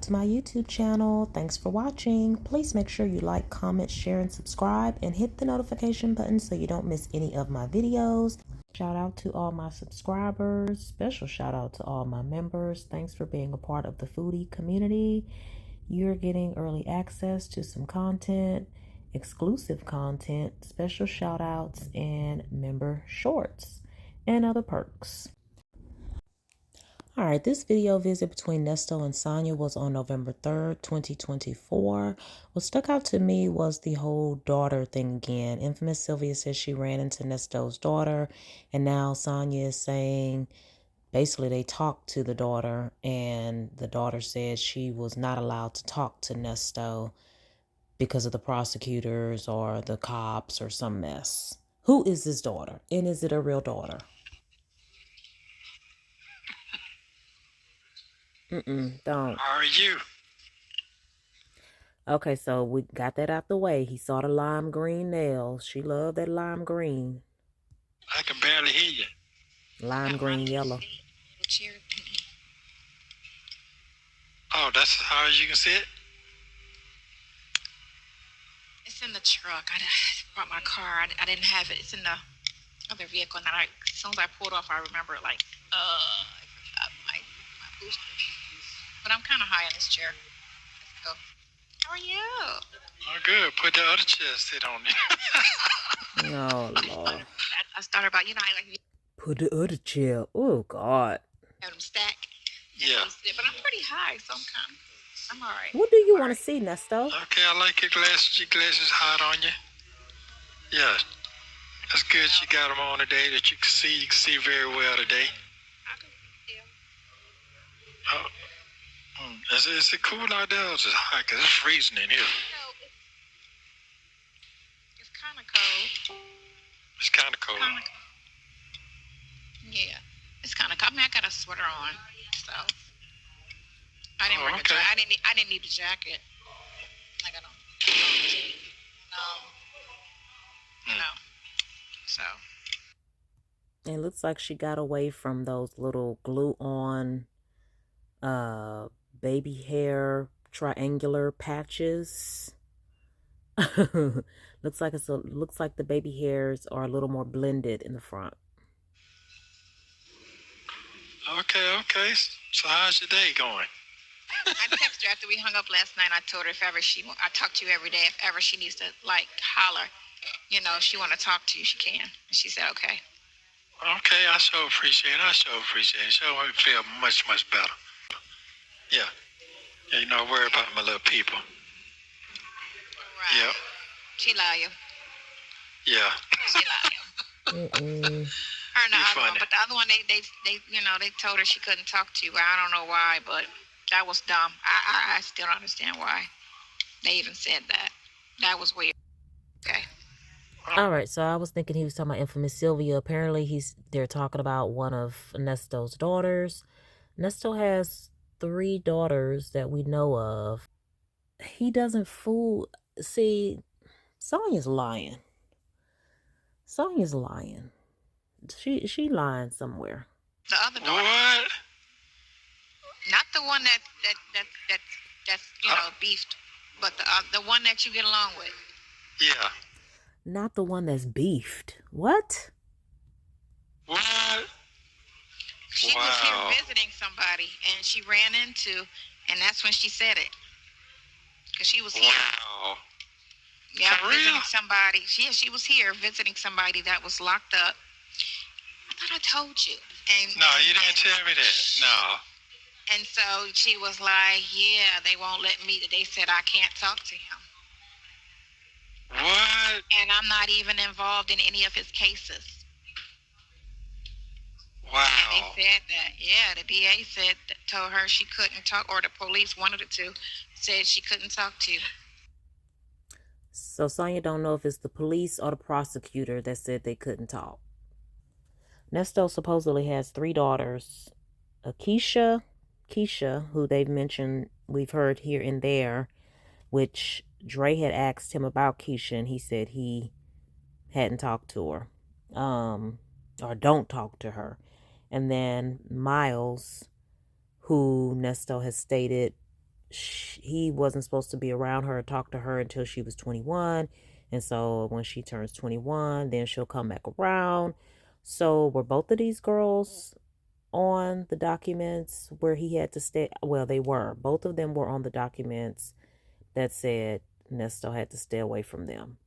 to my YouTube channel. Thanks for watching. Please make sure you like, comment, share, and subscribe, and hit the notification button so you don't miss any of my videos. Shout out to all my subscribers. Special shout out to all my members. Thanks for being a part of the foodie community. You're getting early access to some content, exclusive content, special shout outs, and member shorts, and other perks. All right, this video visit between Nesto and Sonya was on November 3rd, 2024. What stuck out to me was the whole daughter thing again. Infamous Sylvia says she ran into Nesto's daughter, and now Sonya is saying basically they talked to the daughter, and the daughter said she was not allowed to talk to Nesto because of the prosecutors or the cops or some mess. Who is this daughter? And is it a real daughter? Don't. How are you? Okay, so we got that out the way. He saw the lime green nails. She loved that lime green. I can barely hear you. Lime green yellow. Oh, that's how you can see it? It's in the truck. I brought my car. I didn't have it. It's in the other vehicle. And as soon as I pulled off, I remember I forgot my booster. But I'm kind of high in this chair. Let's go. How are you? Oh, good. Put the other chair sit on it. No, Lord. I started about, like... Put the other chair. Oh, God. Have them stack. Yeah. But I'm pretty high, so I'm all right. What do you want to see, Nesto? Okay, I like your glasses. Your glasses hot on you. Yeah. That's good you got them on today that you can see. You can see very well today. Oh. Is it cool out there or is it hot? Because it's freezing in here. No, it's kind of cold. It's kind of cold. Yeah, it's kind of cold. I mean, I got a sweater on, so I didn't wear the jacket. I didn't need the jacket. I got on. So. It looks like she got away from those little glue-on baby hair triangular patches. looks like the baby hairs are a little more blended in the front. Okay. So how's your day going? I texted her after we hung up last night. I told her if ever I talk to you every day. If ever she needs to holler, if she want to talk to you, she can. And she said okay. Okay, I so appreciate it. Sure make me feel much better. Yeah. Worry about my little people. Right. Yep. She love you. Yeah. She love you. Her and the other one, but the other one, they told her she couldn't talk to you. I don't know why, but that was dumb. I still don't understand why they even said that. That was weird. Okay. All right, so I was thinking he was talking about infamous Sylvia. Apparently, they're talking about one of Nesto's daughters. Nesto has 3 daughters that we know of. He doesn't fool. See, Sonya's lying. She lying somewhere. The other daughter. What? Not the one that's beefed, but the one that you get along with. Yeah. Not the one that's beefed. What? What? She was here visiting somebody, and she ran into, and that's when she said it. Because she was here. Wow. Yeah, For visiting real? somebody. She was here visiting somebody that was locked up. I thought I told you. No, you didn't tell me that. No. And so she was like, yeah, they won't let me. They said I can't talk to him. What? And I'm not even involved in any of his cases. Wow. And they said that, yeah, the DA told her she couldn't talk, or the police, one of the two, said she couldn't talk to you. So Sonya don't know if it's the police or the prosecutor that said they couldn't talk. Nesto supposedly has 3 daughters. Keisha, who they've mentioned, we've heard here and there, which Dre had asked him about Keisha, and he said he hadn't talked to her, or don't talk to her. And then Miles, who Nesto has stated he wasn't supposed to be around her or talk to her until she was 21. And so when she turns 21, then she'll come back around. So were both of these girls on the documents where he had to stay? Well, they were. Both of them were on the documents that said Nesto had to stay away from them.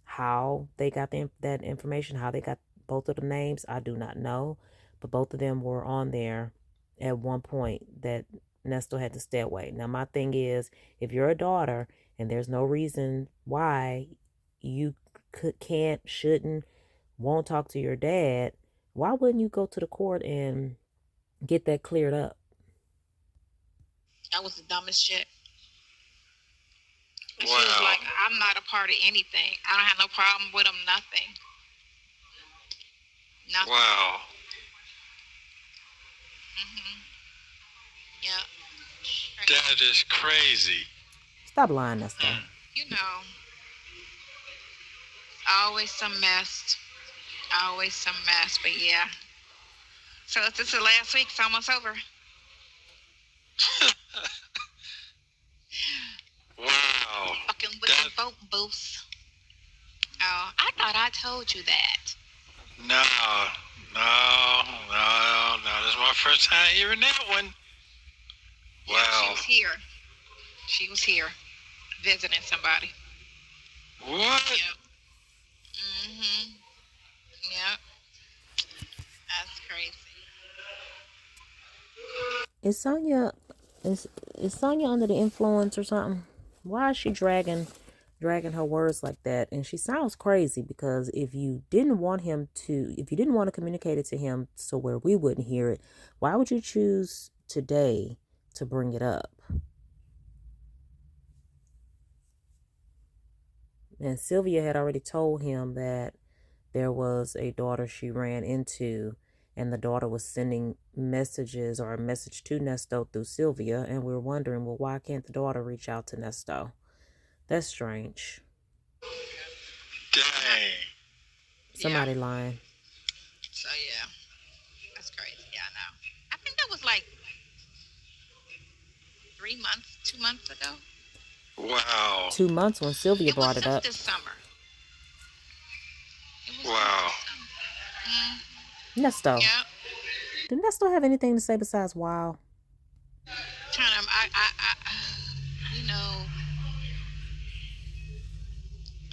How they got that information, how they got both of the names, I do not know. But both of them were on there at one point that Nesto had to stay away. Now, my thing is, if you're a daughter and there's no reason why you can't, shouldn't, won't talk to your dad, why wouldn't you go to the court and get that cleared up? That was the dumbest shit. Wow. She was like, I'm not a part of anything. I don't have no problem with him, nothing. Nothing. Wow. Yeah. That is crazy. Stop lying, Nesto. You know, always some mess. Always some mess, but yeah. So if this is last week, it's almost over. Wow. Fucking with the vote booths. Oh, I thought I told you that. No. This is my first time hearing that one. Yeah, Wow. she was here. She was here visiting somebody. What? Yep. Yep. That's crazy. Is Sonya under the influence or something? Why is she dragging her words like that? And she sounds crazy, because if you didn't want to communicate it to him so where we wouldn't hear it, why would you choose today to bring it up? And Sylvia had already told him that there was a daughter she ran into, and the daughter was sending messages or a message to Nesto through Sylvia, and we were wondering, well, why can't the daughter reach out to Nesto? That's strange. Dang. Somebody lying. So yeah, that's crazy. Yeah, I know. I think that was like 2 months ago. Wow. 2 months when Sylvia brought it up. This summer. Wow. Nesto. Yeah. Did Nesto have anything to say besides wow? You know,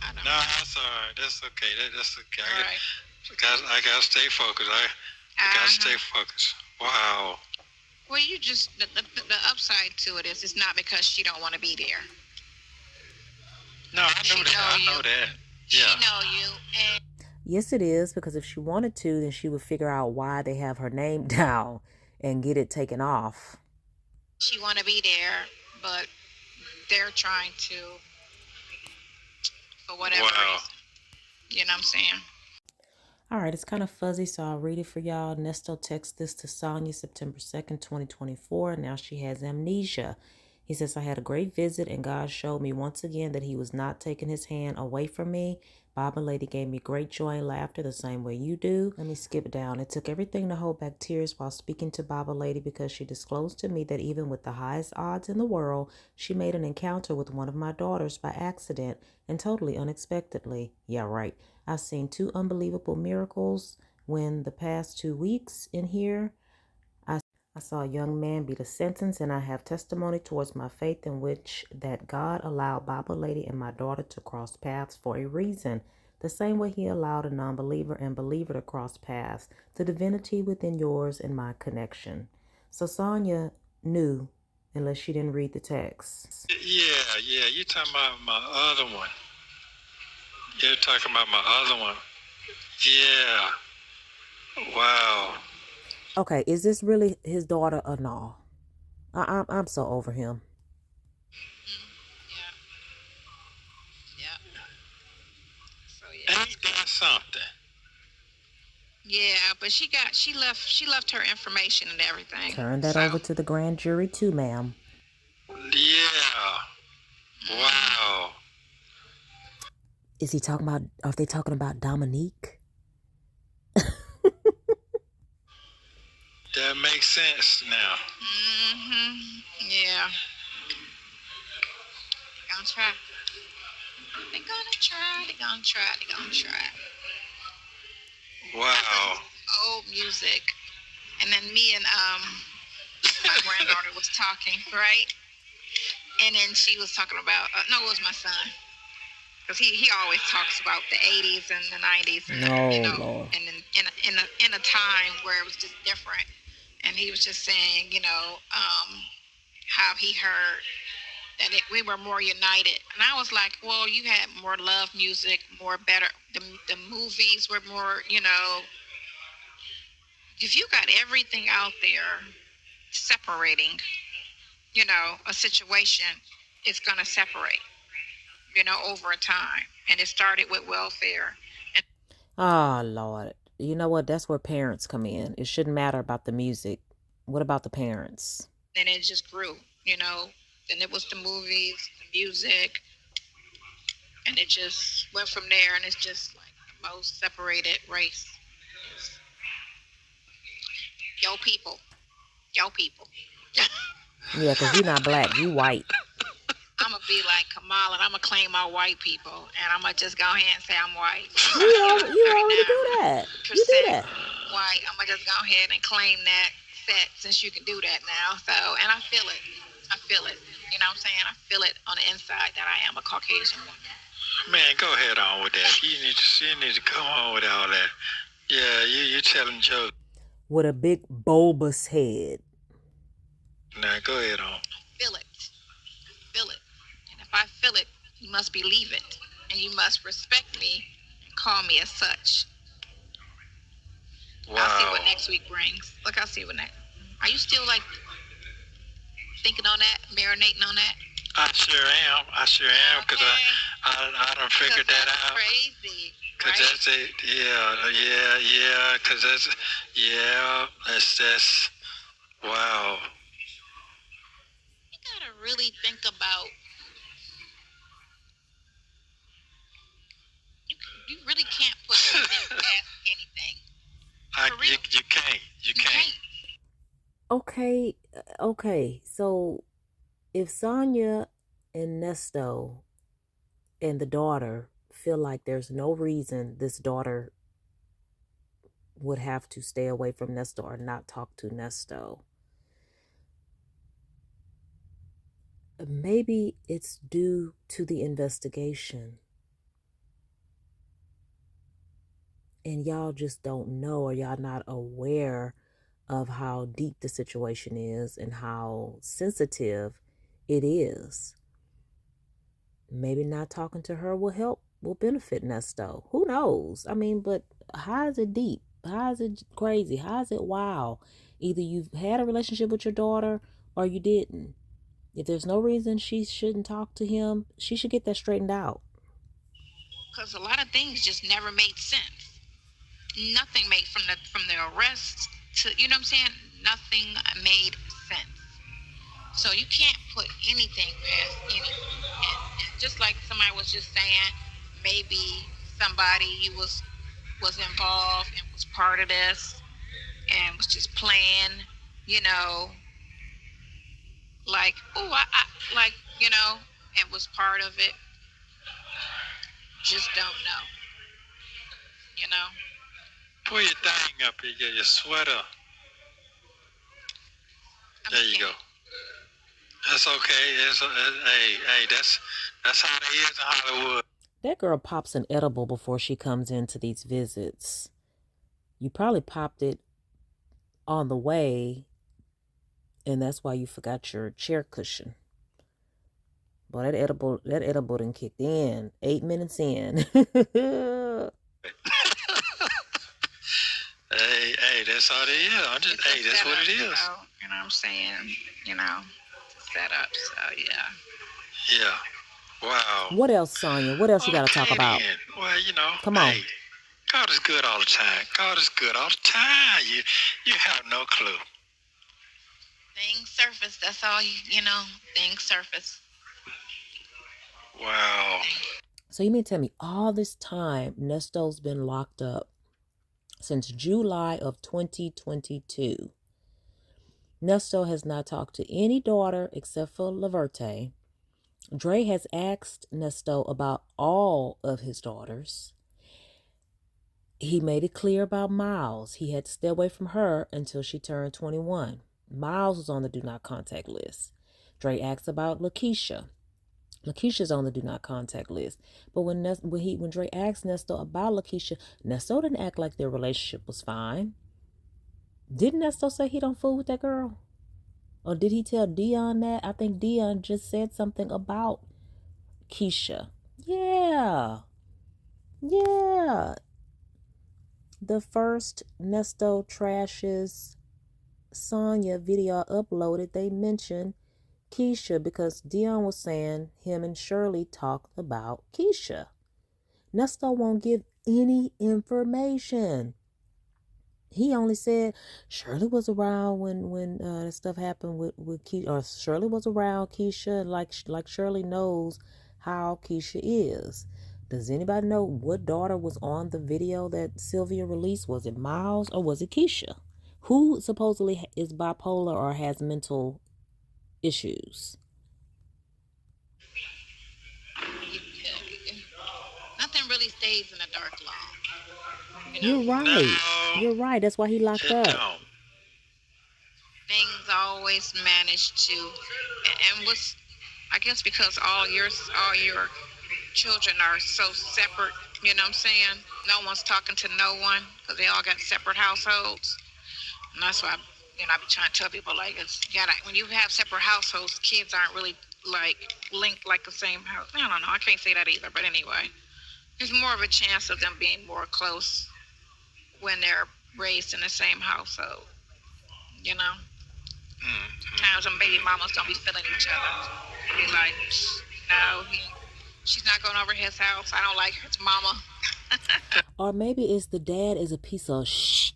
I don't know. No, that's all right. That's okay. That's okay. All right. I gotta stay focused. I gotta stay focused. Wow. Well, you just the upside to it is it's not because she don't want to be there. No, I know that. Yeah. She know you, and Yes, it is, because if she wanted to, then she would figure out why they have her name down and get it taken off. she want to be there, but they're trying to, for whatever reason. You know what I'm saying? All right, it's kind of fuzzy, so I'll read it for y'all. Nesto texted this to Sonya September 2nd, 2024. Now she has amnesia. He says, I had a great visit, and God showed me once again that he was not taking his hand away from me. Baba Lady gave me great joy and laughter the same way you do. Let me skip down. It took everything to hold back tears while speaking to Baba Lady, because she disclosed to me that even with the highest odds in the world, she made an encounter with one of my daughters by accident and totally unexpectedly. Yeah, right. I've seen 2 unbelievable miracles when the past 2 weeks in here, I saw a young man beat a sentence, and I have testimony towards my faith in which that God allowed Baba Lady and my daughter to cross paths for a reason. The same way he allowed a non-believer and believer to cross paths. The divinity within yours and my connection. So Sonya knew, unless she didn't read the text. Yeah. You're talking about my other one. You're talking about my other one. Yeah. Wow. Okay, is this really his daughter or no? I'm so over him. Yeah. So yeah. Ain't that something? Yeah, but she left her information and everything. Turn that over to the grand jury too, ma'am. Yeah. Wow. Is he talking about, are they talking about Dominique? That makes sense now. Yeah. gonna try. They're gonna try. They're gonna try. They're gonna try. Wow. Old music. And then me and my granddaughter was talking, right? And then she was talking about no, it was my son, because he always talks about the 80s and the 90s, and Lord. and in a time where it was just different. And he was just saying, how he heard that we were more united. And I was like, well, you had more love music, more better. The movies were more, if you got everything out there separating, a situation, it's going to separate, over time. And it started with welfare. Oh, Lord. You know what? That's where parents come in. It shouldn't matter about the music. What about the parents? And it just grew, Then it was the movies, the music, and it just went from there. And it's just like the most separated race. Yo people. Yeah, because you're not black. You white. I'm going to be like Kamala, and I'm going to claim my white people, and I'm going to just go ahead and say I'm white. You already do that. You do that. White. I'm going to just go ahead and claim that set, since you can do that now. So, and I feel it. You know what I'm saying? I feel it on the inside that I am a Caucasian woman. Man, go ahead on with that. You need to come on with all that. Yeah, you're telling jokes. With a big bulbous head. Now, go ahead on. Feel it. And if I feel it, you must believe it. And you must respect me and call me as such. Wow. I'll see what next week brings. Look, I'll see what next. Are you still like thinking on that, marinating on that? I sure am, because I done figured that out. Crazy. Cause right? That's it. Yeah. Cause that's wow. You gotta really think about. You really can't put anything past anything. You can't. Okay. So if Sonya and Nesto and the daughter feel like there's no reason this daughter would have to stay away from Nesto or not talk to Nesto, maybe it's due to the investigation. And y'all just don't know, or y'all not aware of how deep the situation is and how sensitive it is. Maybe not talking to her will benefit Nesto. Who knows? I mean, but how is it deep? How is it crazy? How is it wild? Either you've had a relationship with your daughter or you didn't. If there's no reason she shouldn't talk to him, she should get that straightened out. Because a lot of things just never made sense. Nothing made from the arrest to, you know what I'm saying? Nothing made sense. So you can't put anything past anything. And just like somebody was just saying, maybe somebody was involved and was part of this and was just playing, like, and was part of it. Just don't know. Pull your thing up here, your sweater. There you go. That's okay. Hey, that's how it is in Hollywood. That girl pops an edible before she comes into these visits. You probably popped it on the way, and that's why you forgot your chair cushion. Boy, that edible done kicked in. 8 minutes in. Hey, that's all it is. That's what it is. You know what I'm saying? Set up. So yeah. Yeah. Wow. What else, Sonya? What else you got to talk about? Well, Come on. God is good all the time. You have no clue. Things surface. That's all things surface. Wow. So you mean to tell me all this time Nesto's been locked up since July of 2022. Nesto has not talked to any daughter except for Laverte. Dre has asked Nesto about all of his daughters. He made it clear about Miles. He had to stay away from her until she turned 21. Miles was on the do not contact list. Dre asked about Lakeisha. Lakeisha's on the do not contact list. But when Dre asked Nesto about Lakeisha, Nesto didn't act like their relationship was fine. Didn't Nesto say he don't fool with that girl? Or did he tell Dion that? I think Dion just said something about Keisha. Yeah. The first Nesto trashes Sonya video uploaded, they mentioned Keisha because Dion was saying him and Shirley talked about Keisha. Nesto won't give any information. He only said Shirley was around when the stuff happened with Keisha, or Shirley was around Keisha, like Shirley knows how Keisha is. Does anybody know what daughter was on the video that Sylvia released? Was it Miles or was it Keisha? Who supposedly is bipolar or has mental issues? Nothing really stays in the dark long. You're right. No, You're right. That's why he locked it up. don't. Things always manage to, and what's, I guess because all your children are so separate, you know what I'm saying? No one's talking to no one because they all got separate households. And that's why, I be trying to tell people, like, when you have separate households, kids aren't really, like, linked like the same house. I don't know. I can't say that either. But anyway, there's more of a chance of them being more close when they're raised in the same household, you know? Times when baby mamas don't be feeling each other. Be like, no, she's not going over his house. I don't like his mama. Or maybe it's the dad is a piece of shh,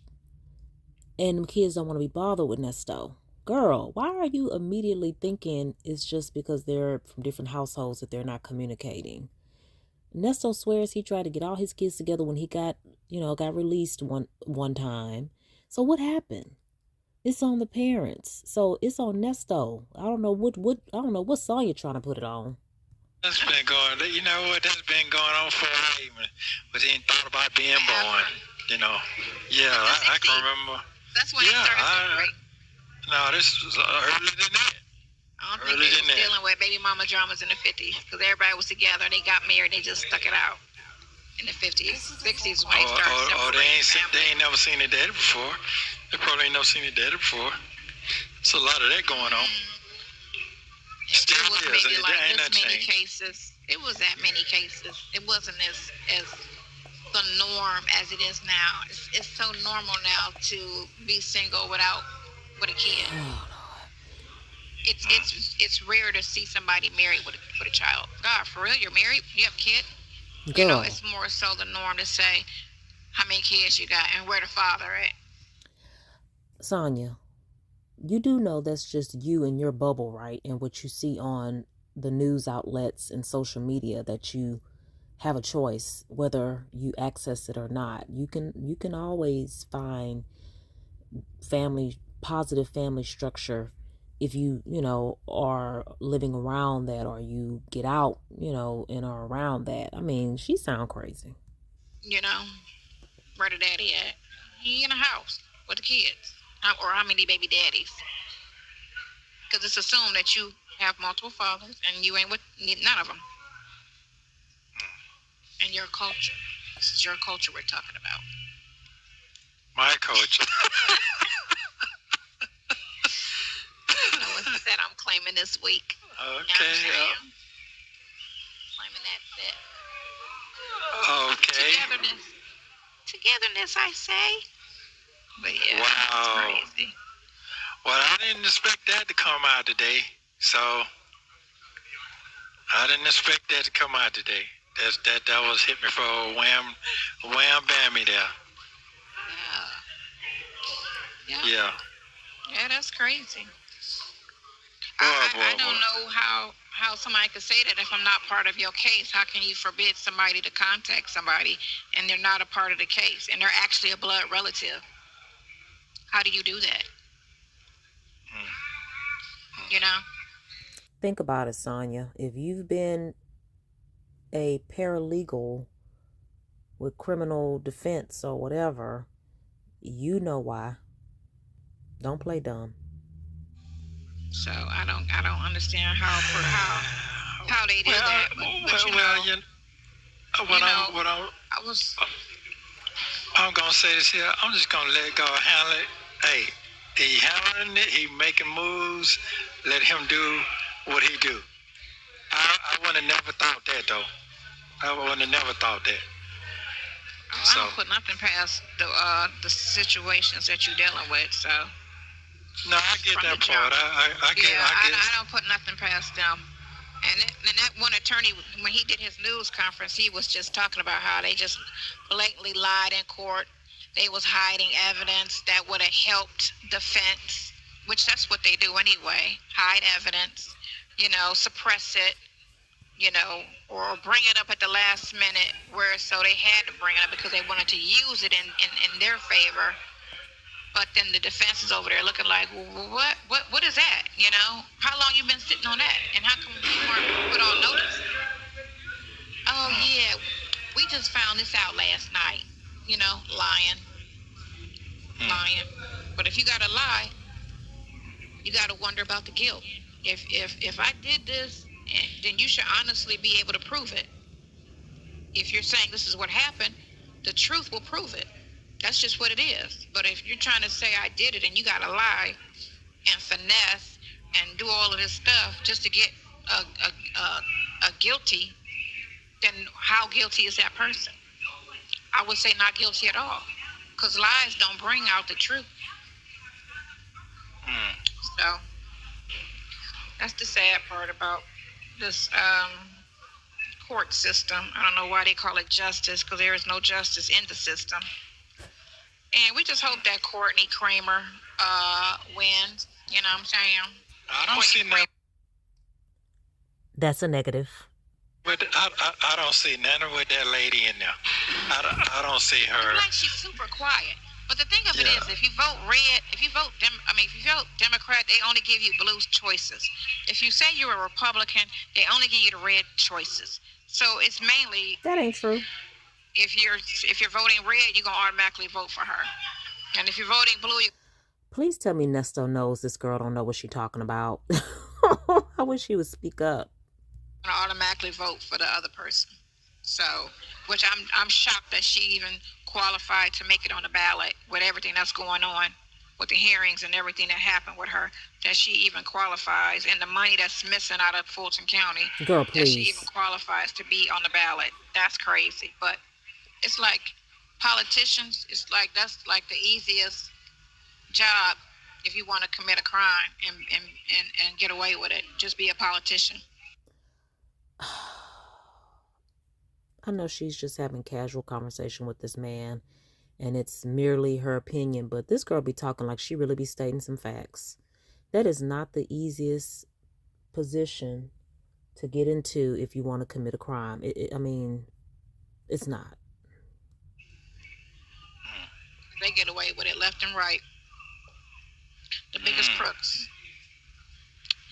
and the kids don't want to be bothered with Nesto. Girl, why are you immediately thinking it's just because they're from different households that they're not communicating? Nesto swears he tried to get all his kids together when he got released one time. So what happened? It's on the parents. So it's on Nesto. I don't know what Sonya trying to put it on. That's been going. You know what? That's been going on for a while. But he ain't thought about being born. Yeah, I can remember. That's when he started separating. No, this was earlier than that. I don't think they was dealing with baby mama dramas in the 50s because everybody was together and they got married and they just stuck it out. In the 50s, 60s when they started separating. They ain't never seen their daddy before. They probably ain't never seen their daddy before. There's a lot of that going on. Still it was maybe like this many cases. It was that many cases. It wasn't as the norm as it is now. It's so normal now to be single with a kid. It's rare to see somebody married with a child. God, for real, you're married? You have a kid? Girl. It's more so the norm to say how many kids you got and where the father at. Sonya, you do know that's just you and your bubble, right? And what you see on the news outlets and social media, that you have a choice whether you access it or not. You can always find positive family structure if you are living around that, or you get out, and are around that. I mean, she sound crazy. Where the daddy at? He in a house with the kids. Or how many baby daddies? Because it's assumed that you have multiple fathers and you ain't with none of them. And your culture. This is your culture we're talking about. My culture. What's that I'm claiming this week? Okay. Claiming that bit. Okay. Togetherness, I say. But yeah, wow. It's crazy. Well, I didn't expect that to come out today. So I didn't expect that to come out today. That was hit me for a wham bammy there. Yeah. Yeah, that's crazy. I don't know how somebody could say that if I'm not part of your case. How can you forbid somebody to contact somebody and they're not a part of the case and they're actually a blood relative? How do you do that? Think about it, Sonya. If you've been a paralegal with criminal defense or whatever, you know why. Don't play dumb. So I don't understand how they do that. I'm gonna say this here. I'm just gonna let God handle it. Hey, he handling it. He making moves. Let him do what he do. I would have never thought that though. I would have never thought that. I don't put nothing past the situations that you're dealing with. So no, I get that part. I don't put nothing past them. And that one attorney, when he did his news conference, he was just talking about how they just blatantly lied in court. They was hiding evidence that would have helped defense, which that's what they do anyway. Hide evidence, suppress it, or bring it up at the last minute so they had to bring it up because they wanted to use it in their favor. But then the defense is over there looking like, well, what is that? How long you been sitting on that? And how come you weren't put on notice? Oh yeah, we just found this out last night. Lying. But if you gotta lie, you gotta wonder about the guilt. If I did this, then you should honestly be able to prove it. If you're saying this is what happened, the truth will prove it. That's just what it is. But if you're trying to say I did it and you gotta lie and finesse and do all of this stuff just to get a guilty, then how guilty is that person? I would say not guilty at all, because lies don't bring out the truth. So that's the sad part about this court system. I don't know why they call it justice, because there is no justice in the system. And we just hope that Courtney Kramer wins. You know what I'm saying? I don't see nothing. That's a negative. But I don't see nothing with that lady in there. I don't see her. Like, she's super quiet. But the thing of it is, if you vote red, if you vote Democrat, they only give you blue choices. If you say you're a Republican, they only give you the red choices. So it's mainly that ain't true. If you're voting red, you're gonna automatically vote for her. And if you're voting blue, please tell me Nesto knows this girl don't know what she's talking about. I wish she would speak up. Gonna automatically vote for the other person. So, which I'm shocked that she even qualified to make it on the ballot with everything that's going on with the hearings and everything that happened with her, that she even qualifies, and the money that's missing out of Fulton County, girl, please, that she even qualifies to be on the ballot. That's crazy. But it's like politicians, that's like the easiest job if you want to commit a crime and get away with it. Just be a politician. I know she's just having casual conversation with this man, and it's merely her opinion, but this girl be talking like she really be stating some facts. That is not the easiest position to get into if you want to commit a crime. It's not. They get away with it left and right. The biggest crooks.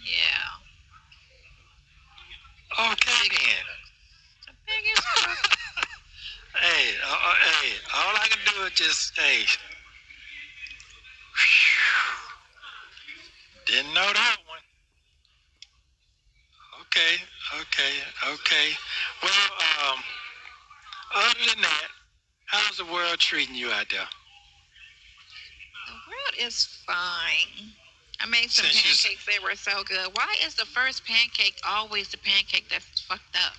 Yeah. Okay then. The biggest crooks. Hey, all I can do is just, didn't know that one. Okay. Well, other than that, how's the world treating you out there? The world is fine. I made some pancakes. They were so good. Why is the first pancake always the pancake that's fucked up?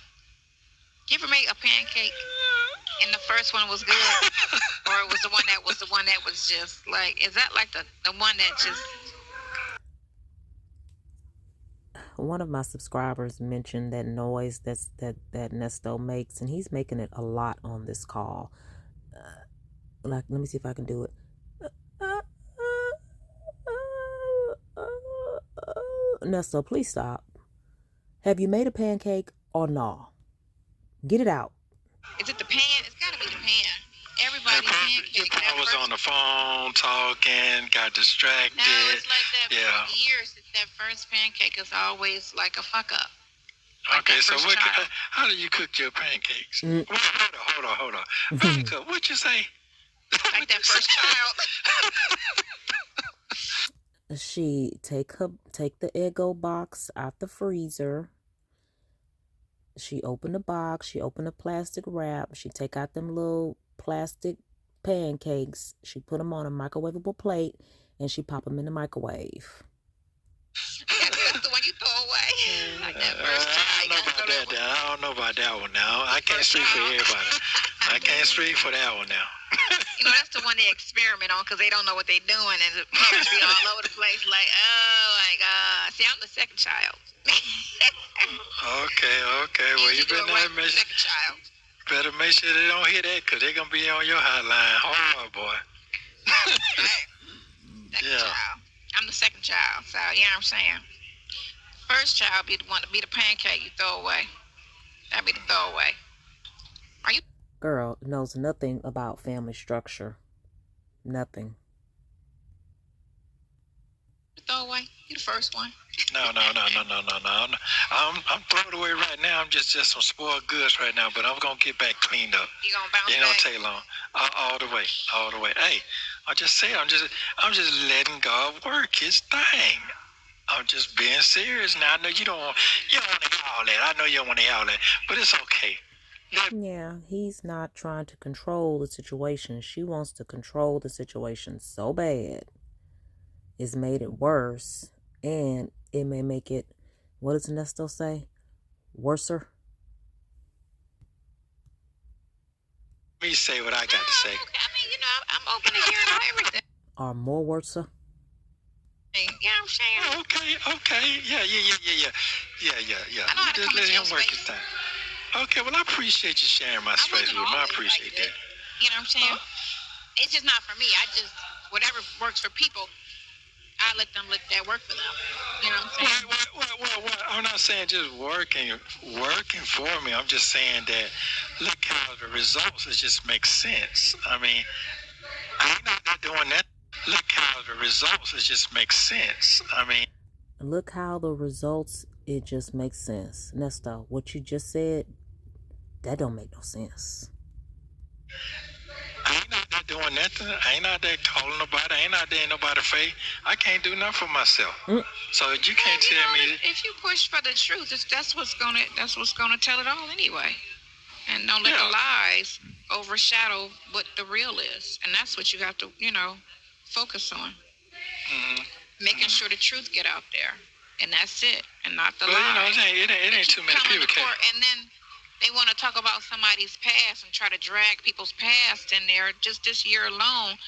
You ever make a pancake and the first one was good, or it was the one that was just like? Is that like the one that just? One of my subscribers mentioned that noise that Nesto makes, and he's making it a lot on this call. Let me see if I can do it. Nesto, please stop. Have you made a pancake or no? Get it out. Is it the pan? It's got to be the pan. everybody Your pa was on the phone talking, got distracted. No, it's like that Yeah. for years. That first pancake is always like a fuck up. Like Okay, so what? how do you cook your pancakes? Mm. Hold on. Back up. What you say? Like that first child. She take the Eggo box out the freezer. She opened the box. She opened the plastic wrap. She take out them little plastic pancakes. She put them on a microwavable plate, and she pop them in the microwave. That's the one you throw away. Like that first child. I don't know about that one now. I can't speak for everybody. I can't speak for that one now. You know, that's the one they experiment on because they don't know what they're doing, and the parents be all over the place like, oh my God. See, I'm the second child. Okay. Well, you better make sure they don't hear that because they're going to be on your hotline. Hard, boy. Second child. I'm the second child, so you know what I'm saying. The first child be the one to be the pancake you throw away. That'd be the throwaway. Are you? Girl knows nothing about family structure. Nothing. Throwaway? You the first one. No. I'm throwing away right now. I'm just some spoiled goods right now, but I'm gonna get back cleaned up. You gonna bounce back? It don't take long. All the way. Hey, I just say I'm just letting God work His thing. I'm just being serious now. I know you don't want to hear all that. I know you don't want to hear all that, but it's okay. Yeah, he's not trying to control the situation. She wants to control the situation so bad. It's made it worse, and it may make it, what does Nesto say? Worser? Let me say what I got to say. Okay. I mean, I'm open to hearing everything. Or more worser? You know what I'm saying? Okay. Yeah. I know how to come Let into him your work space. his thing. Okay, well, I appreciate you sharing my space with me. I appreciate that. You know what I'm saying? It's just not for me. Whatever works for people, I let that work for them. You know what I'm saying? Well, I'm not saying just working for me. I'm just saying that look how the results, it just makes sense. I mean, I ain't out there doing that. Look how the results, it just makes sense. I mean, look how the results, it just makes sense. Nesto, what you just said, that don't make no sense. I ain't out there doing nothing. I ain't out there calling nobody. I ain't out there in nobody's face. I can't do nothing for myself. So you can't tell me. If you push for the truth, that's what's gonna tell it all anyway. And don't let the lies overshadow what the real is. And that's what you have to, focus on. Mm-hmm. Making sure the truth get out there. And that's it. And not the lies. It ain't too many people. And then they want to talk about somebody's past and try to drag people's past in there. Just this year alone,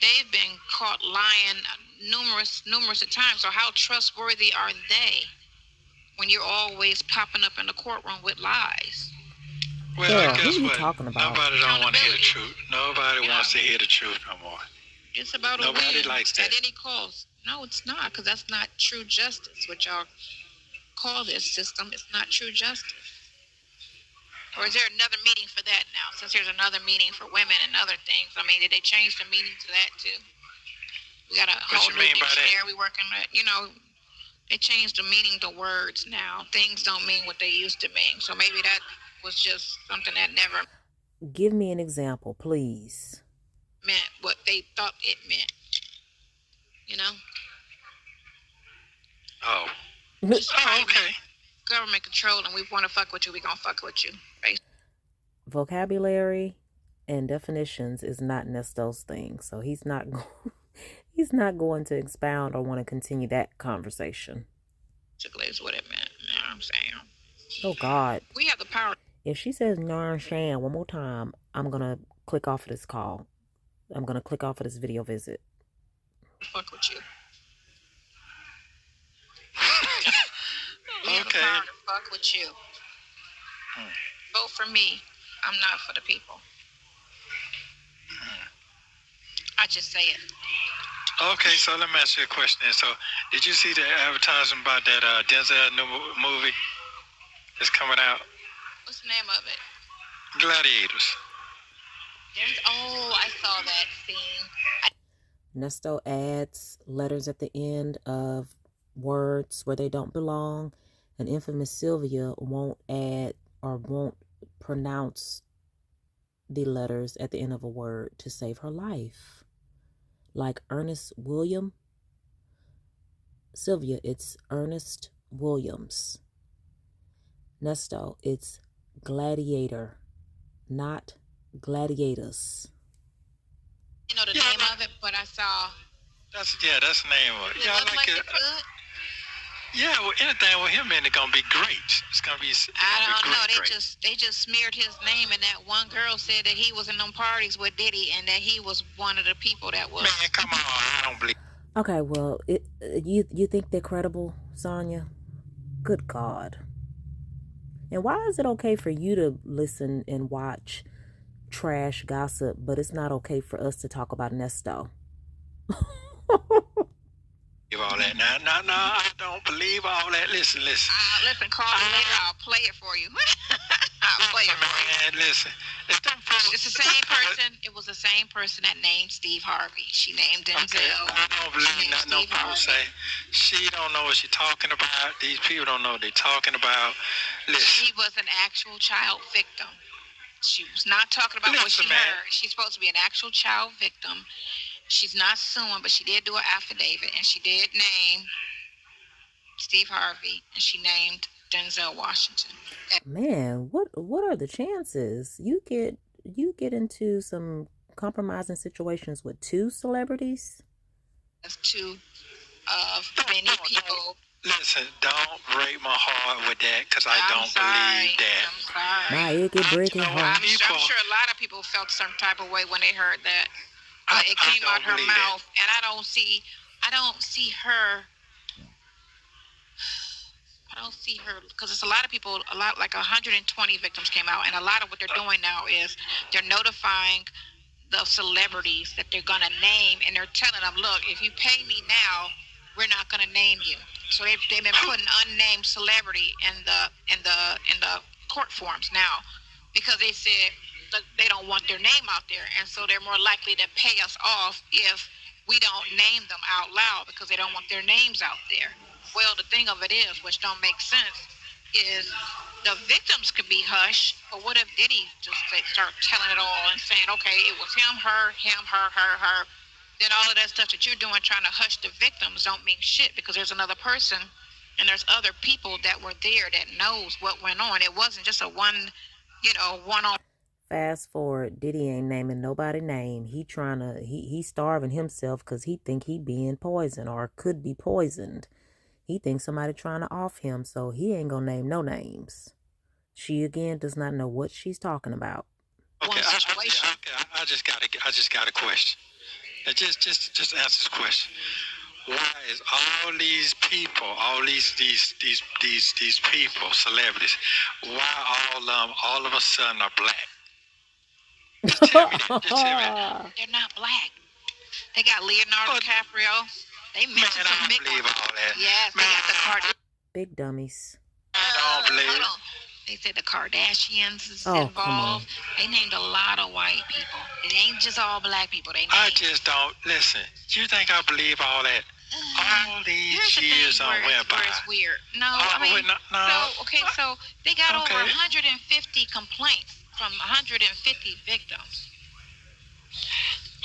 they've been caught lying numerous of times. So how trustworthy are they when you're always popping up in the courtroom with lies? Well, Girl, guess who what? you talking about? Nobody don't want to hear the truth. Nobody wants to hear the truth no more. It's about nobody likes that. At any cost. No, it's not, because that's not true justice. What y'all call this system, it's not true justice. Or is there another meaning for that now? Since there's another meaning for women and other things, I mean, did they change the meaning to that too? We got a whole new dictionary we working with. They changed the meaning to words now. Things don't mean what they used to mean. So maybe that was just something that never. Give me an example, please. Meant what they thought it meant. Oh. Okay. Government control, and we want to fuck with you, we gonna fuck with you. Basically. Vocabulary and definitions is not Nesto's thing, so he's not going to expound or want to continue that conversation. Basically is what it meant. You know what I'm saying? Oh God. We have the power. If she says Narshan one more time, I'm gonna click off of this call. I'm gonna click off of this video visit. Fuck with you. Okay. Fuck with you. Vote for me. I'm not for the people. I just say it. Okay, so let me ask you a question. So, did you see the advertisement about that Denzel new movie that's coming out? What's the name of it? Gladiators. I saw that scene. Nesto adds letters at the end of words where they don't belong, and infamous Sylvia won't add or won't pronounce the letters at the end of a word to save her life. Like Ernest Williams, Sylvia, it's Ernest Williams. Nesto, it's gladiator, not gladiators. You know the name of it, but I saw. That's the name of it. It looked like it could. Yeah, well, anything with him in it gonna be great. It's gonna be. I don't know. They just smeared his name, and that one girl said that he was in them parties with Diddy, and that he was one of the people that was. Man, come on! I don't believe. Okay, well, you think they're credible, Sonya? Good God! And why is it okay for you to listen and watch trash gossip, but it's not okay for us to talk about Nesto? All that. No, I don't believe all that. Listen. Listen, call me later. I'll play it for you. I'll play it for you. Man, listen. It's the same person. It was the same person that named Steve Harvey. She named Denzel. Okay, I don't believe nothing no people say. She don't know what she's talking about. These people don't know what they're talking about. Listen. She was an actual child victim. She was not talking about what she heard. She's supposed to be an actual child victim. She's not suing, but she did do an affidavit, and she did name Steve Harvey, and she named Denzel Washington. Man, what are the chances you get into some compromising situations with two celebrities? That's two of many people. Listen, don't break my heart with that, because I don't believe that. I'm sorry. My it get breaking heart. I'm sure a lot of people felt some type of way when they heard that. It came out her mouth, and I don't see her. I don't see her, because it's a lot of people, like 120 victims came out, and a lot of what they're doing now is they're notifying the celebrities that they're gonna name, and they're telling them, look, if you pay me now, we're not gonna name you. So they've been putting unnamed celebrity in the court forms now, because they said they don't want their name out there, and so they're more likely to pay us off if we don't name them out loud, because they don't want their names out there. Well, the thing of it is, which don't make sense, is the victims could be hushed, but what if Diddy just start telling it all and saying, okay, it was him, her, then all of that stuff that you're doing trying to hush the victims don't mean shit, because there's another person and there's other people that were there that knows what went on. It wasn't just a one-on. Fast forward, Diddy ain't naming nobody name. He starving himself because he think he being poisoned or could be poisoned. He thinks somebody trying to off him, so he ain't gonna name no names. She again does not know what she's talking about. Okay, I just got a question. Just answer this question. Why is all these people, these people, celebrities, why all of a sudden are black? Just tell me that. They're not black. They got Leonardo DiCaprio. They mentioned some big ones. All that. Yes, they got the Kardashians. Big dummies. I don't believe it. They said the Kardashians is involved. They named a lot of white people. It ain't just all black people. I just don't. Listen, you think I believe all that? All these years on whereby. It's weird. No, So they got over 150 complaints from 150 victims.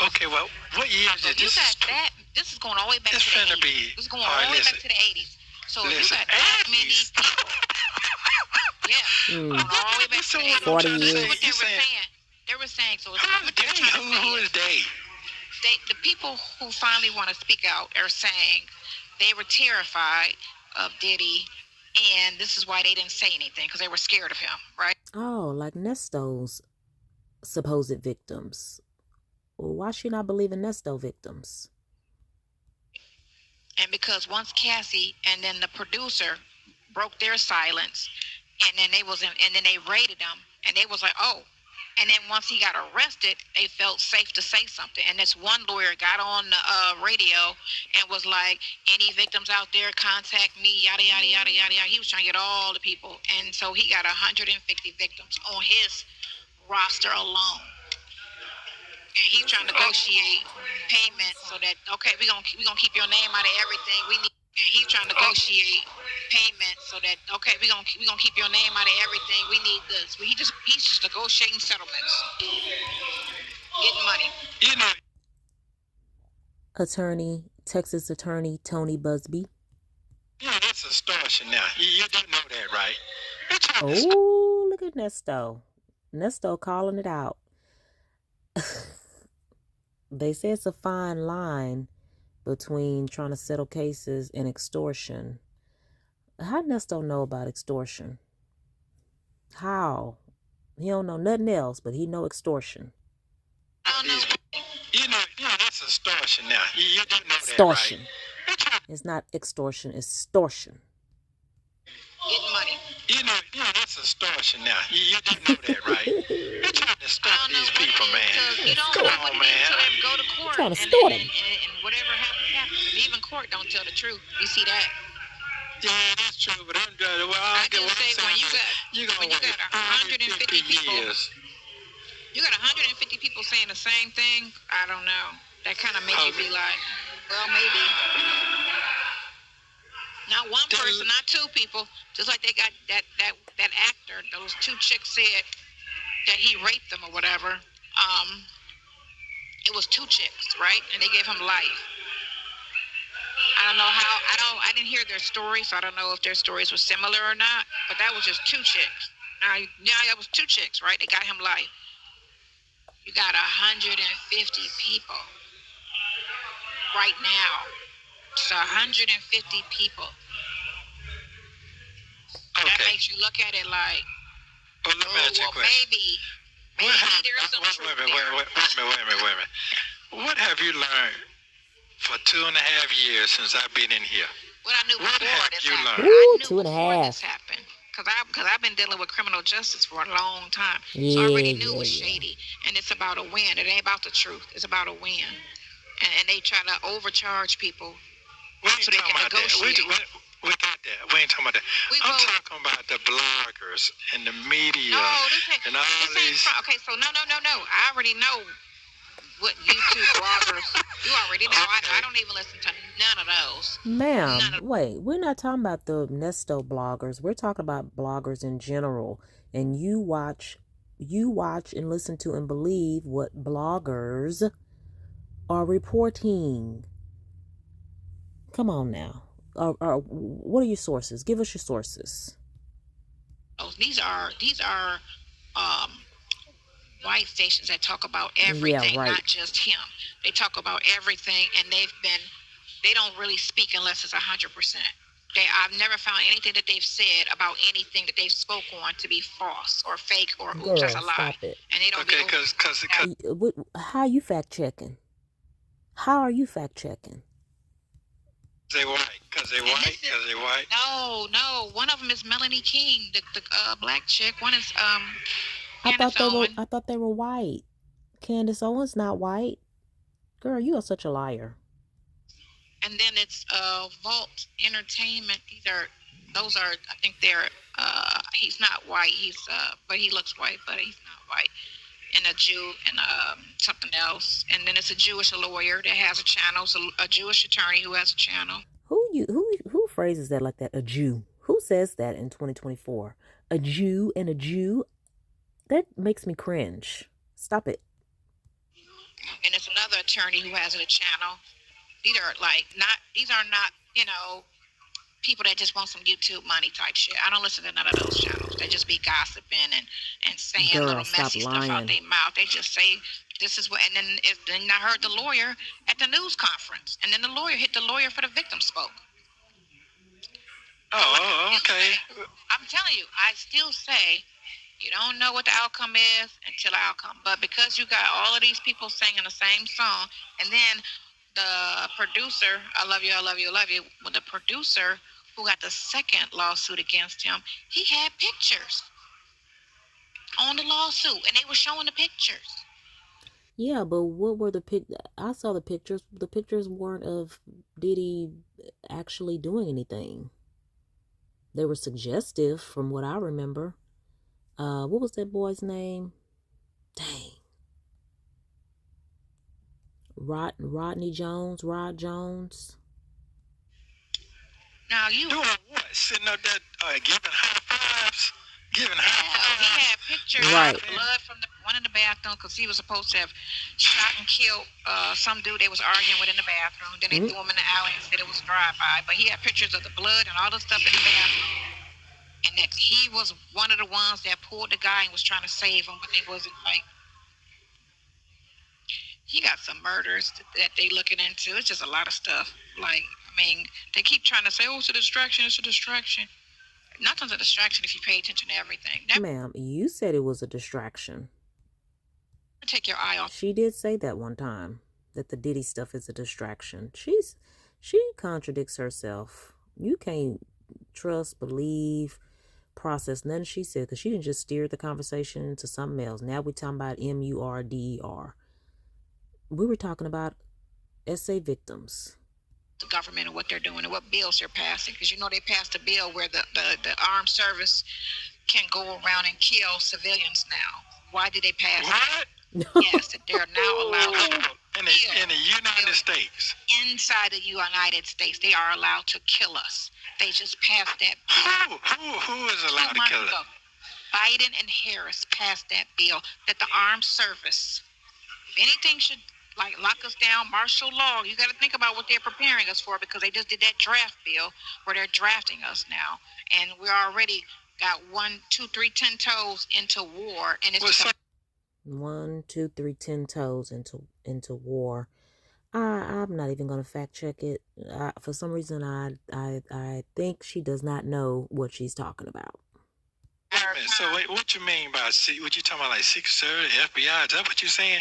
Okay, well, what year is it? This is going all the way back to the 80s. This is going all the way back to the 80s. So if you got that many people, going all the way back to the 80s. 40 years. This is what they were saying. So who is they? The people who finally want to speak out are saying they were terrified of Diddy, and this is why they didn't say anything, because they were scared of him, right? Oh, like Nesto's supposed victims. Well, why she not believing Nesto victims? And because once Cassie and then the producer broke their silence, and then they raided him, and they was like, oh. And then once he got arrested, they felt safe to say something. And this one lawyer got on the radio and was like, any victims out there, contact me, yada, yada, yada, yada, yada. He was trying to get all the people. And so he got 150 victims on his roster alone. And he's trying to negotiate payment so that we gonna keep your name out of everything. We need. And he's trying to negotiate payment so that we gonna keep your name out of everything. We need this. He's just negotiating settlements, getting money. You know. Texas attorney Tony Busby. Yeah, that's extortion now. You do know that, right? Oh, look at Nesto. Nesto calling it out. They say it's a fine line between trying to settle cases and extortion. How Nesto know about extortion? How? He don't know nothing else, but he know extortion. You know, that's extortion now. You do know extortion. That, right? It's not extortion, it's extortion. Getting money. You know, that's extortion now. You do know that, right? They're trying to stop these people, man. You don't know what it is till they go to court. Trying to store them. And whatever happens. And even court don't tell the truth. You see that? Yeah, that's true, but I just say when you got 150 people. You got 150 people saying the same thing. I don't know. That kind of makes you be like, well, maybe. Not one person, not two people. Just like they got that actor. Those two chicks said that he raped them or whatever. It was two chicks, right? And they gave him life. I don't know how. I didn't hear their stories, so I don't know if their stories were similar or not. But that was just two chicks. That was two chicks, right? They got him life. You got 150 people right now. It's 150 people. Okay. That makes you look at it like, maybe there's some truth there. Wait a minute. What have you learned for 2.5 years since I've been in here? What I knew before this happened. Ooh, 2.5. Because I've been dealing with criminal justice for a long time. So I already knew it was shady. And it's about a win. It ain't about the truth. It's about a win. And they try to overcharge people so they can negotiate. We got that. We ain't talking about that. I'm talking about the bloggers and the media and all these. Okay, so no. I already know what YouTube bloggers. You already know. Okay. I don't even listen to none of those. Ma'am, wait. We're not talking about the Nesto bloggers. We're talking about bloggers in general. And you watch and listen to and believe what bloggers are reporting. Come on now. What are your sources? Give us your sources. Oh, these are white stations that talk about everything, not just him. They talk about everything, and they don't really speak unless it's 100%. I've never found anything that they've said about anything that they've spoke on to be false or fake or oops, that's a lie. Stop it. And they don't. Okay, because how are you fact checking? How are you fact checking? They white. Because they white. No. One of them is Melanie King, the black chick. One is I thought they were white. Candace Owens not white. Girl, you are such a liar. And then it's Vault Entertainment. Those are I think they're he's not white. He's but he looks white, but he's not white. And a Jew and something else. And then it's a Jewish lawyer that has a channel. So a Jewish attorney who has a channel. Who phrases that like that? A Jew. Who says that in 2024? A Jew and a Jew? That makes me cringe. Stop it. And it's another attorney who has a channel. These are not, people that just want some YouTube money type shit. I don't listen to none of those channels. They just be gossiping and saying little messy stuff out their mouth. They just say this is what, and then I heard the lawyer at the news conference, and then the lawyer hit the lawyer for the victim spoke. Oh, okay. I'm telling you, I still say you don't know what the outcome is until the outcome. But because you got all of these people singing the same song, and then the producer, I love you, I love you, I love you, well, the producer who got the second lawsuit against him, he had pictures on the lawsuit, and they were showing the pictures. Yeah, but what were the pictures? I saw the pictures. The pictures weren't of Diddy actually doing anything. They were suggestive from what I remember. What was that boy's name? Dang. Rodney Jones, Rod Jones. Now you doing what? Sitting up there giving high fives? Giving high fives? He had pictures of blood from one in the bathroom because he was supposed to have shot and killed some dude they was arguing with in the bathroom. Then they threw him in the alley and said it was drive-by. But he had pictures of the blood and all the stuff in the bathroom. And that he was one of the ones that pulled the guy and was trying to save him, but they wasn't like. He got some murders that they looking into. It's just a lot of stuff. Like, I mean, they keep trying to say, oh, it's a distraction, it's a distraction. Nothing's a distraction if you pay attention to everything. Ma'am, you said it was a distraction. Take your eye off. She did say that one time, that the Diddy stuff is a distraction. She contradicts herself. You can't trust, believe, process nothing she said, because she didn't just steer the conversation into something else. Now we're talking about MURDER. We were talking about SA victims. The government and what they're doing and what bills they're passing, because you know they passed a bill where the armed service can go around and kill civilians now. Why did they pass what? That? Yes, that they're now allowed to in the United States. Inside the United States, they are allowed to kill us. They just passed that bill. Who is allowed to kill us? Biden and Harris passed that bill that the armed service, if anything should like lock us down, martial law, you got to think about what they're preparing us for, because they just did that draft bill where they're drafting us now, and we already got 1, 2, 3, 10 toes into war, and it's 1, 2, 3, 10 toes into war. I'm not even gonna fact check it. For some reason, I think she does not know what she's talking about. So wait, what you mean by what you talking about, like Secret Service, FBI? Is that what you're saying?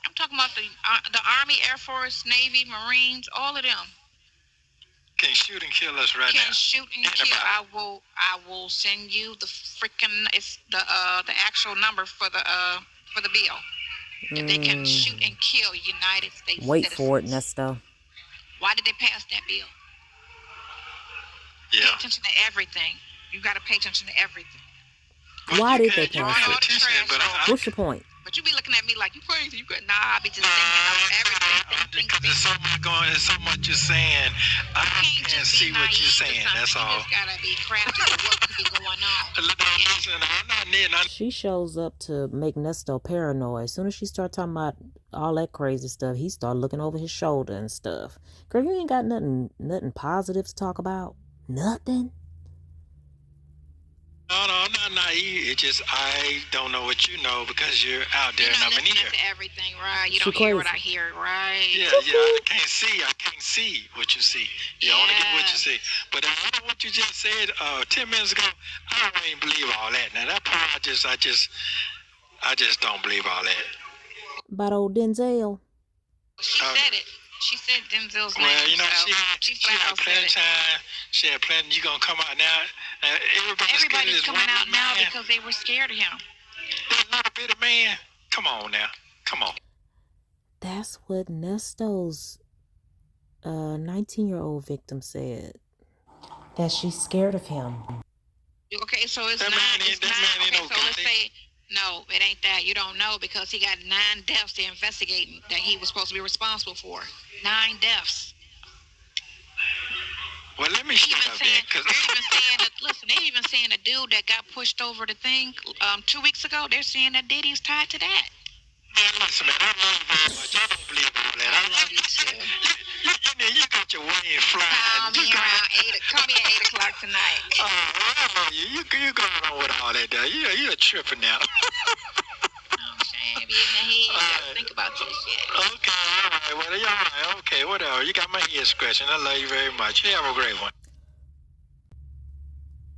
I'm talking about the Army, Air Force, Navy, Marines, all of them. Can shoot and kill us right now. Can shoot and kill. I will send you the freaking the actual number for the bill. That they can shoot and kill United States Wait citizens. for it, Nesto. Why did they pass that bill? Yeah. Pay attention to everything. You got to pay attention to everything. Why did they pass it? What's your point? But you be looking at me like you crazy. You could I be just thinking everything. Because there's so much going. There's so much you're saying. I can't see what you're saying. That's all. You just gotta be crafty to what could be going on. Listen, I'm not. She shows up to make Nesto paranoid. As soon as she starts talking about all that crazy stuff, he started looking over his shoulder and stuff. Girl, you ain't got nothing positive to talk about. Nothing. No, I'm not naive. It's just I don't know what you know because you're out there and I'm in here. To everything, right? You don't hear what I hear, right? Yeah. I can't see what you see. You only get what you see. But what you just said 10 minutes ago, I don't even believe all that. Now that part, I just don't believe all that. About old Denzel. She said it. She said Denzel's name. Well, you know, so she had plenty of time. She had plenty. You gonna come out now? Everybody's coming out now because they were scared of him. That little bit of man. Come on now. Come on. That's what Nesto's 19-year-old victim said. That she's scared of him. Okay, so it's not. Okay, so let's say. No, it ain't that. You don't know because he got 9 deaths they're investigating that he was supposed to be responsible for. 9 deaths. Well, let me shut up then. They're even saying a dude that got pushed over the thing 2 weeks ago, they're saying that Diddy's tied to that. Man, listen, man, I love you very much. I don't believe all that. I love you too. You got your wings flying. Call me at 8 o'clock tonight. I love you. You going on with all that there. You're tripping now. I'm saying, be in the head. Think about this shit. Okay, all right. Well, you're all right. Okay, whatever. You got my head scratching. I love you very much. You have a great one.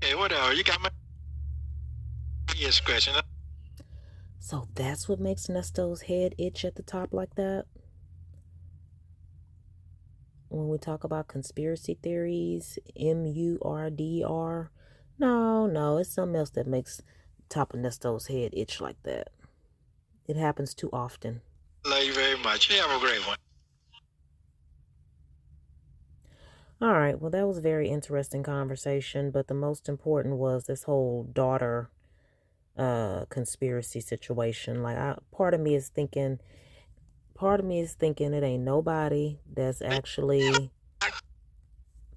Okay, whatever. You got my head scratching. So that's what makes Nesto's head itch at the top like that? When we talk about conspiracy theories, MURDER. No, it's something else that makes the top of Nesto's head itch like that. It happens too often. Love you very much. You have a great one. All right, well, that was a very interesting conversation, but the most important was this whole daughter conspiracy situation. Like, part of me is thinking part of me is thinking it ain't nobody that's actually...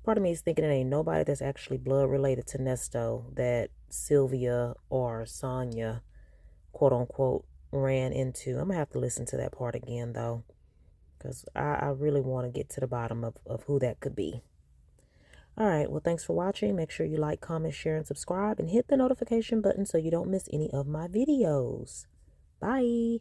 Part of me is thinking it ain't nobody that's actually blood related to Nesto that Sylvia or Sonya, quote unquote, ran into. I'm going to have to listen to that part again, though, because I really want to get to the bottom of who that could be. All right. Well, thanks for watching. Make sure you like, comment, share, and subscribe, and hit the notification button so you don't miss any of my videos. Bye.